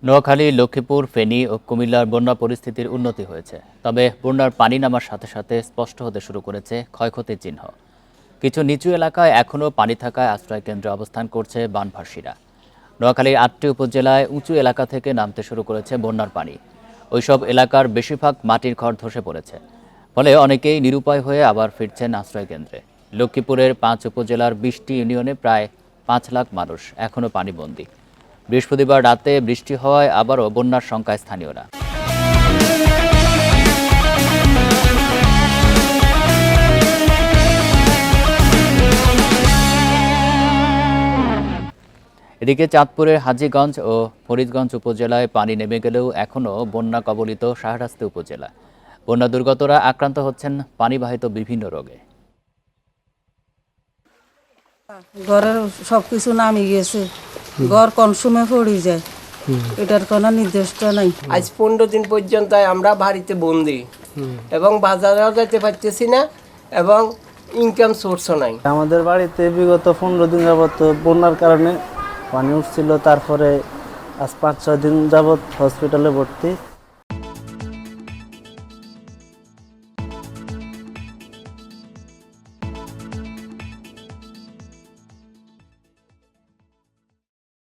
নোয়াখালী, লক্ষ্মীপুর, ফেনী ও কুমিল্লার বন্যা পরিস্থিতির উন্নতি হয়েছে। তবে বন্যার পানি নামার সাথে সাথে স্পষ্ট হতে শুরু করেছে ক্ষয়ক্ষতির চিহ্ন। কিছু নিচু এলাকায় এখনও পানি থাকায় আশ্রয়কেন্দ্রে অবস্থান করছে বানভাসীরা। নোয়াখালীর ৮টি উপজেলায় উঁচু এলাকা থেকে নামতে শুরু করেছে বন্যার পানি। ওইসব এলাকার বেশিরভাগ মাটির ঘর ধসে পড়েছে। ফলে অনেকেই নিরুপায় হয়ে আবার ফিরছেন আশ্রয়কেন্দ্রে। লক্ষ্মীপুরের ৫ উপজেলার ২০টি ইউনিয়নে প্রায় ৫ লাখ মানুষ এখনও পানিবন্দী। বৃহস্পতিবার রাতে বৃষ্টি হওয়ায় আবারও বন্যার শঙ্কায় স্থানীয়রা। এদিকে চাঁদপুরের হাজীগঞ্জ ও ফরিদগঞ্জ উপজেলায় পানি নেমে গেলেও এখনও বন্যা কবলিত শাহরাস্তি উপজেলা। বন্যা দুর্গতরা আক্রান্ত হচ্ছেন পানিবাহিত বিভিন্ন রোগে। ঘরের সবকিছু নামি গেছে, ঘর কোন সময় পড়ে যায় এটার কোনো নির্দিষ্ট নাই। আজ 15 দিন পর্যন্ত আমরা বাড়িতে বন্দি এবং বাজারেও যেতে পারতেছি না এবং ইনকাম সোর্সও নাই। আমাদের বাড়িতে বিগত 15 দিন যাবত বন্যার কারণে পানি উঠছিল, তারপরে আজ 5-6 দিন যাবত হসপিটালে ভর্তি।